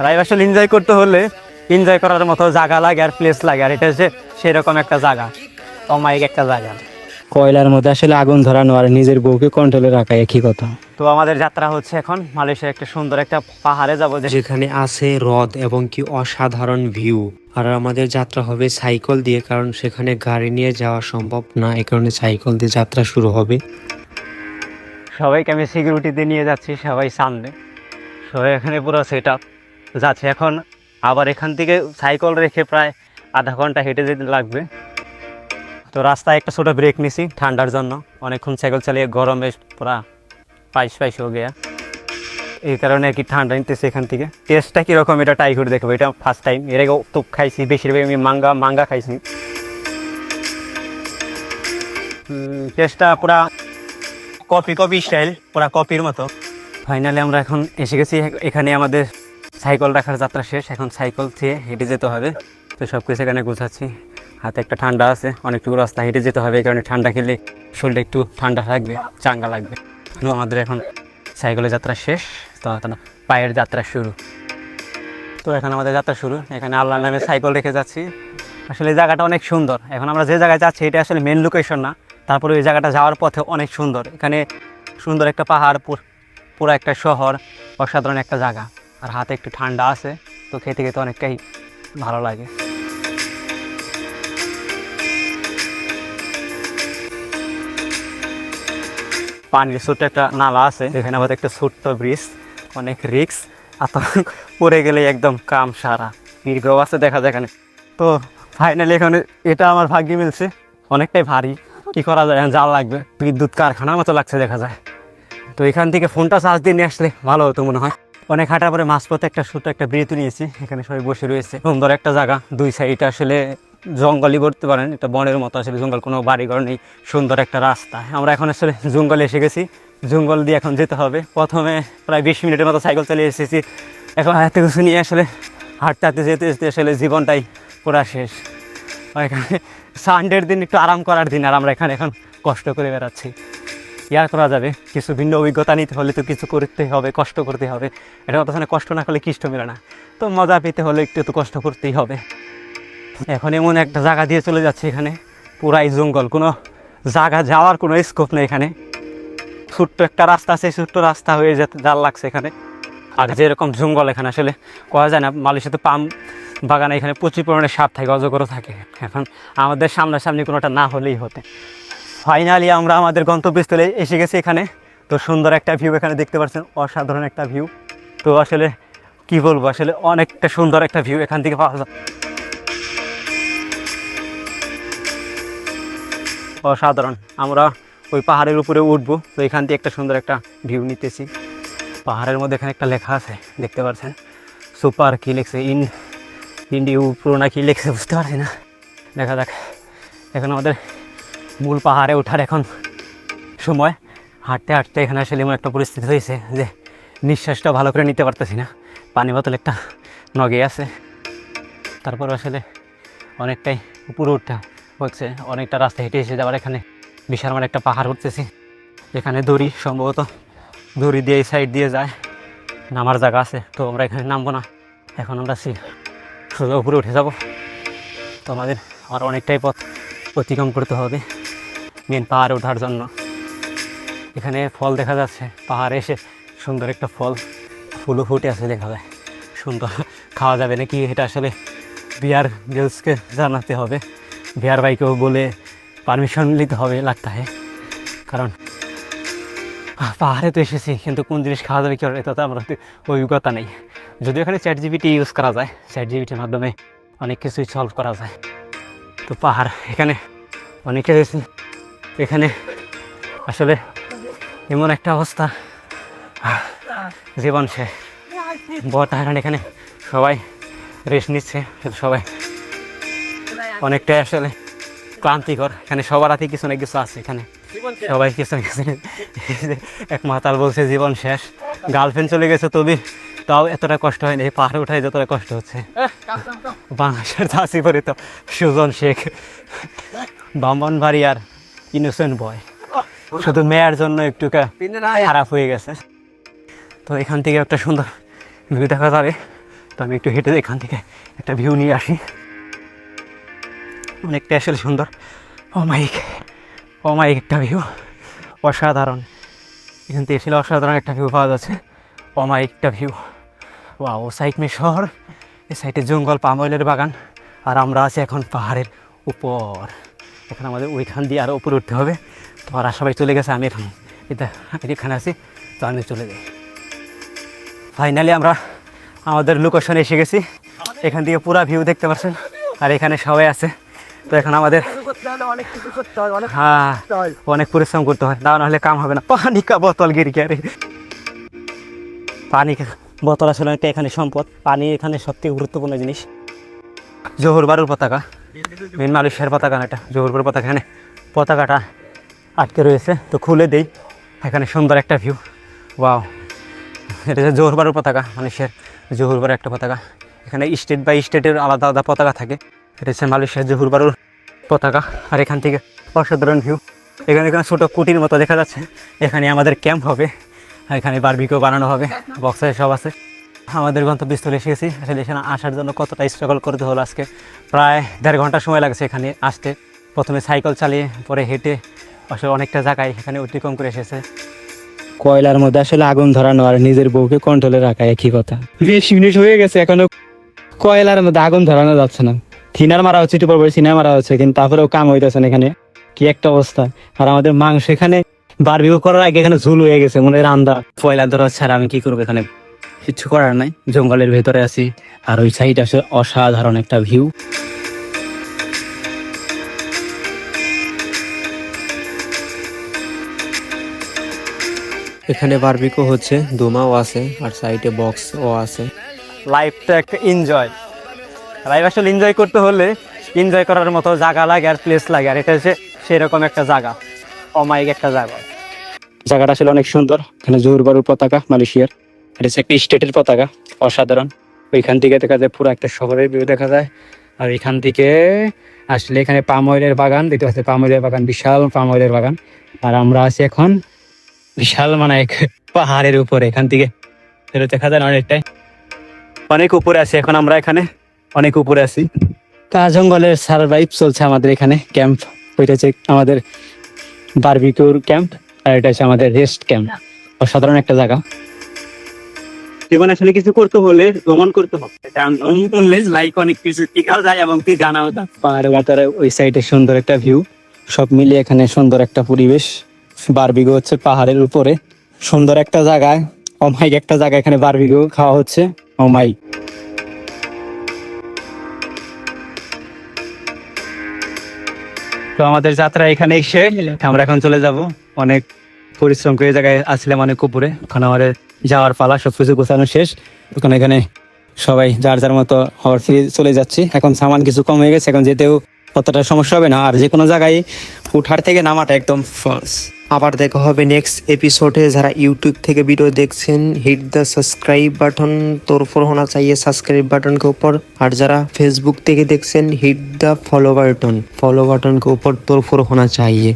Ride আসলে enjoy করতে হলে এনজয় করার মতো জায়গা লাগে আর প্লেস লাগে, আর এটা হচ্ছে সেরকম একটা জায়গা, অমায়িক একটা জায়গা। কয়লার মধ্যে আসলে আগুন ধরানো আর নিজের বউকে কন্ট্রোলে রাখা একই কথা। তো আমাদের যাত্রা হচ্ছে এখন মালয়েশিয়ার একটা সুন্দর একটা পাহাড়ে যাবো, যেখানে আছে হ্রদ এবং কি অসাধারণ ভিউ। আর আমাদের যাত্রা হবে সাইকেল দিয়ে, কারণ সেখানে গাড়ি নিয়ে যাওয়া সম্ভব না, এই কারণে সাইকেল দিয়ে যাত্রা শুরু হবে। সবাইকে আমি সিকিউরিটিতে নিয়ে যাচ্ছি, সবাই সামনে, সবাই এখানে পুরো সেট আপ যাচ্ছে। এখন আবার এখান থেকে সাইকেল রেখে প্রায় আধা ঘন্টা হেঁটে যেতে লাগবে। তো রাস্তায় একটা ছোটো ব্রেক নিছি ঠান্ডার জন্য, অনেকক্ষণ সাইকেল চালিয়ে গরমে পুরা পাইস হয়ে গিয়া, এই কারণে আর কি ঠান্ডা নিতেছে এখান থেকে। টেস্টটা কীরকম এটা ট্রাই করে দেখবো, এটা ফার্স্ট টাইম। এর আগে তো খাইছি, বেশিরভাগ আমি মাঙ্গা খাইছি। টেস্টটা পুরা কপি স্টাইল, পুরা কপির মতো। ফাইনালি আমরা এখন এসে গেছি এখানে, আমাদের সাইকেল রাখার যাত্রা শেষ। এখন সাইকেল থেকে হেঁটে যেতে হবে। তো সব কিছু এখানে গোছাচ্ছি, হাতে একটা ঠান্ডা আছে, অনেকটুকু রাস্তা হেঁটে যেতে হবে, এই কারণে ঠান্ডা খেলে শরীরটা একটু ঠান্ডা লাগবে, চাঙ্গা লাগবে। তো আমাদের এখন সাইকেলের যাত্রা শেষ, তো পায়ের যাত্রা শুরু। তো এখন আমাদের যাত্রা শুরু, এখানে আল্লাহর নামে সাইকেল রেখে যাচ্ছি। আসলে এই জায়গাটা অনেক সুন্দর। এখন আমরা যে জায়গায় যাচ্ছি এটা আসলে মেন লোকেশন না, তারপরে ওই জায়গাটা যাওয়ার পথে অনেক সুন্দর। এখানে সুন্দর একটা পাহাড়, পুরো একটা শহর, অসাধারণ একটা জায়গা, আর হাতে একটু ঠান্ডা আছে, তো খেতে খেতে অনেকটাই ভালো লাগে। পানির ছোট্ট একটা নালা আছে, এখানে আমাদের একটা ছোট্ট ব্রিজ, অনেক রিক্স, আর তো পড়ে গেলে একদম কাম সারা। দীর্ঘ আছে দেখা যায় এখানে। তো ফাইনালি এখানে এটা আমার ভাগ্যে মিলছে, অনেকটাই ভারী, কি করা যায়, জাল লাগবে, বিদ্যুৎ কারখানার মতো লাগছে দেখা যায়। তো এখান থেকে ফোনটা চার্জ দিয়ে নিয়ে আসলে ভালো হতো মনে হয়। অনেক হাঁটার পরে মাঝপথে একটা ছোট্ট একটা ব্রিজ নিয়েছি, এখানে সবাই বসে রয়েছে। সুন্দর একটা জায়গা, দুই সাইড আসলে জঙ্গলই বলতে পারেন, এটা বনের মতো আসলে জঙ্গল, কোনো বাড়িঘর নেই, সুন্দর একটা রাস্তা। আমরা এখন আসলে জঙ্গলে এসে গেছি, জঙ্গল দিয়ে এখন যেতে হবে। প্রথমে প্রায় 20 মিনিটের মতো সাইকেল চালিয়ে এসেছি, এখন হাতে কিছু নিয়ে আসলে হাঁটতে যেতে যেতে আসলে জীবনটাই পুরা শেষ। এখানে সানডের দিন একটু আরাম করার দিন, আর আমরা এখানে এখন কষ্ট করে বেড়াচ্ছি। ইয়ার করা যাবে, কিছু ভিন্ন অভিজ্ঞতা নিতে হলে তো কিছু করতে হবে, কষ্ট করতে হবে। এটা কথা কষ্ট না করলে কিষ্ট মেলে না, তো মজা পেতে হলে একটু তো কষ্ট করতেই হবে। এখন এমন একটা জায়গা দিয়ে চলে যাচ্ছে, এখানে পুরাই জঙ্গল, কোনো জায়গা যাওয়ার কোনো স্কোপ নেই। এখানে ছোট্ট একটা রাস্তা আছে, ছোট্ট রাস্তা হয়ে যেতে জাল লাগছে এখানে। আর যেরকম জঙ্গল এখানে আসলে করা যায় না। মালয়েশিয়াতে পাম বাগানে এখানে প্রচুর পরিমাণে সাপ থাকে, অজগরও থাকে। এখন আমাদের সামনাসামনি কোনোটা না হলেই হতে। ফাইনালি আমরা আমাদের গন্তব্যস্থলে এসে গেছি এখানে। তো সুন্দর একটা ভিউ এখানে দেখতে পাচ্ছেন, অসাধারণ একটা ভিউ। তো আসলে কি বলবো, আসলে অনেকটা সুন্দর একটা ভিউ এখান থেকে পাওয়া যায়, অসাধারণ। আমরা ওই পাহাড়ের উপরে উঠবো, তো এখান থেকে একটা সুন্দর একটা ভিউ নিতেছি। পাহাড়ের মধ্যে এখানে একটা লেখা আছে দেখতে পাচ্ছেন, সুপার কি লেখছে, ইন্ডিউ পুরোনা কি লেখছে বুঝতে পারছি না, দেখা যাক। এখন আমাদের মূল পাহাড়ে ওঠার এখন সময়। হাঁটতে হাঁটতে এখানে আসলে এমন একটা পরিস্থিতি হয়েছে যে নিঃশ্বাসটা ভালো করে নিতে পারতেছি না, পানি বোতল একটা নগে আছে। তারপর আসলে অনেকটাই উপরে উঠতে হচ্ছে, অনেকটা রাস্তা হেঁটে এসে যাওয়ার এখানে বিশাল মানে একটা পাহাড় উঠতেছি, এখানে দড়ি, সম্ভবত দড়ি দিয়ে এই সাইড দিয়ে যায়, নামার জায়গা আছে। তো আমরা এখানে নামবো না, এখন আমরা সোজা উপরে উঠে যাব। তো আমার অনেকটাই পথ অতিক্রম করতে হবে মেন পাহাড়ে ওঠার জন্য। এখানে ফল দেখা যাচ্ছে, পাহাড়ে এসে সুন্দর একটা ফুলও ফুটে আছে দেখা যায়, সুন্দর। খাওয়া যাবে নাকি এটা আসলে বিয়ার গার্লসকে জানাতে হবে, বিয়ার ভাইকেও বলে পারমিশন নিতে হবে লাগতে হয়, কারণ পাহাড়ে তো এসেছি, কিন্তু কোন জিনিস খাওয়া যাবে কি এটা তো আমরা অভিজ্ঞতা নেই। যদিও এখানে ChatGPT ইউজ করা যায়, ChatGPTর মাধ্যমে অনেক কিছুই সলভ করা যায়। তো পাহাড় এখানে অনেকে গেছি, এখানে আসলে এমন একটা অবস্থা, জীবন শেষ, বহুত হারান। এখানে সবাই রেস্ট নিচ্ছে, সবাই অনেকটাই আসলে ক্লান্তিকর। এখানে সবার হাতে কিছু না কিছু আছে, এখানে সবাই কিছু না কিছু। এক মাতাল বলছে জীবন শেষ, গার্লফ্রেন্ড চলে গেছে, তবে তাও এতটা কষ্ট হয়নি, এই পাহাড়ে ওঠায় যতটা কষ্ট হচ্ছে। বাংলাদেশের চাষি পরে তো সুজন শেখ, ব্রাহ্মণবাড়িয়ার ইনোসেন্ট বয়, শুধু মেয়ের জন্য একটু খারাপ হয়ে গেছে। তো এখান থেকে একটা সুন্দর ভিউ দেখা যাবে, তো আমি একটু হেঁটে এখান থেকে একটা ভিউ নিয়ে আসি। অনেকটা আসলে সুন্দর। অমাইক একটা ভিউ, অসাধারণ। এখান থেকে এসে অসাধারণ একটা ভিউ পাওয়া যাচ্ছে, অমাইক একটা ভিউ। ও সাইড মে শহর, এই সাইডে জঙ্গল, পাম অয়েলের বাগান, আর আমরা আছি এখন পাহাড়ের উপর। এখন আমাদের ওইখান দিয়ে আরও উপরে উঠতে হবে। তো আর সবাই চলে গেছে, আমি এখন এখানে আছি, তো আমি চলে যাই। ফাইনালি আমরা আমাদের লোকেশনে এসে গেছি। এখান থেকে পুরা ভিউ দেখতে পাচ্ছেন, আর এখানে সবাই আছে। তো এখন আমাদের হ্যাঁ অনেক পরিশ্রম করতে হয়, না হলে কাম হবে না। পানি কা বোতল গিরি কে, পানি বোতল আসলে একটা এখানে সম্পদ। পানি এখানে সবথেকে গুরুত্বপূর্ণ জিনিস। জোহর বারুর পতাকা, মেন মালয়েশিয়ার পতাকা না, এটা জোহর বারুর পতাকা। এখানে পতাকাটা আটকে রয়েছে, তো খুলে দেই। এখানে সুন্দর একটা ভিউ। ওয়াও, এটা হচ্ছে জোহর বারুর পতাকা, মালয়েশিয়ার জোহর বারুর একটা পতাকা। এখানে স্টেট বাই স্টেটের আলাদা আলাদা পতাকা থাকে। এটা হচ্ছে মালয়েশিয়ার জোহর বারুর পতাকা। আর এখান থেকে অসাধারণ ভিউ। এখানে ছোটো কুটির মতো দেখা যাচ্ছে, এখানে আমাদের ক্যাম্প হবে। এখানে বারবিকিউ বানানো হবে, বক্সে সব আছে। আমাদের গন্তব্যস্থলে এসে গেছি। আসলে এখানে আসার জন্য কতটা স্ট্রাগল করতে হলো আজকে। প্রায় 1.5 ঘন্টা সময় লাগছে এখানে আসতে। প্রথমে সাইকেল চালিয়ে, পরে হেঁটে, আসলে অনেকটা জায়গায় এখানে অতিক্রম করে এসেছে। কয়লার মধ্যে আসলে আগুন ধরানো আর নিজের বউকে কন্ট্রোলে রাখা একই কথা। 20 মিনিট হয়ে গেছে, এখনো কয়লার মধ্যে আগুন ধরানো যাচ্ছে না। থিনার মারা হচ্ছে, একটু পর সিনার মারা হচ্ছে, কিন্তু তারপরেও কাম হইতেছে না। এখানে কি একটা অবস্থা। আর আমাদের মাংস এখানে বারবিকিউ করার আগে এখানে ঝুল হয়ে গেছে, মনে রান্দা কয়লা ধরা ছাড়া আমি কি করবো। এখানে কিচ্ছু করার নাই, জঙ্গলের ভেতরে আছি। আর ওই সাইড আসলে অসাধারণ একটা ভিউ। এখানে বারবিকিউ হচ্ছে, ধুমাও আছে, আর সাইডে বক্সও আছে। লাইফটা একটা এনজয়। লাইফ আসলে এনজয় করতে হলে এনজয় করার মতো জায়গা লাগে আর প্লেস লাগে। আর এটা হচ্ছে সেরকম একটা জায়গা, অমায়িক একটা জায়গা। জায়গাটা আসলে অনেক সুন্দর। এখানে জোহর বারুর পতাকা মালয়েশিয়ার, এটা হচ্ছে একটা স্টেটের পতাকা, অসাধারণ। ওইখান থেকে দেখা যায় পুরো একটা শহরের ভিউ দেখা যায়। আর এখান থেকে আসলে এখানে পাম অয়েলের বাগান দেখতে পাচ্ছি, পাম অয়েলের বাগান, বিশাল পাম অয়েলের বাগান। আর আমরা আছি এখন বিশাল মানে এক পাহাড়ের উপরে। এখান থেকে এটা দেখা যায় অনেকটাই, অনেক উপরে আছি এখন আমরা। এখানে অনেক উপরে আছি। কা জঙ্গলের সারভাইভ চলছে আমাদের এখানে। ক্যাম্প, ওইটা হচ্ছে আমাদের বারবিকিউর ক্যাম্প, আর এটা হচ্ছে আমাদের রেস্ট ক্যাম্প। অসাধারণ একটা জায়গা। জীবনে আসলে কিছু করতে হলে ভ্রমণ করতে হবে। লাইক অনেক কিছু শেখাও যায় এবং কি জানাও যায়। পাহাড়ের বাতারে ওই সাইডে সুন্দর একটা ভিউ, সব মিলিয়ে এখানে সুন্দর একটা পরিবেশ। বারবিকিউ হচ্ছে পাহাড়ের উপরে, সুন্দর একটা জায়গায়, অমাইক একটা জায়গা। এখানে বারবিকিউ খাওয়া হচ্ছে, অমাইক। তো আমাদের যাত্রা এখানে এসে আমরা এখন চলে যাব। অনেক পরিশ্রম করে এই জায়গায় আসলাম, অনেক উপরে। এখন আমাদের যাওয়ার পালা, সবকিছু গোছানো শেষ। এখন এখানে সবাই যার যার মতো হওয়ার ফিরে চলে যাচ্ছি। এখন সামান কিছু কম হয়ে গেছে, এখন যেতেও কতটা সমস্যা হবে না। আর যে কোনো জায়গায় উঠার থেকে নামাটা একদম ফলস। আবার দেখা হবে নেক্সট এপিসোডে। যারা ইউটিউব থেকে वीडियो দেখছেন, हिट द सब्सक्राइब बटन तोड़फोड़ होना चाहिए सब्सक्राइब बटन के ऊपर। और जरा फेसबुक থেকে দেখছেন, हिट द फॉलो बटन के ऊपर तोड़फोड़ होना चाहिए।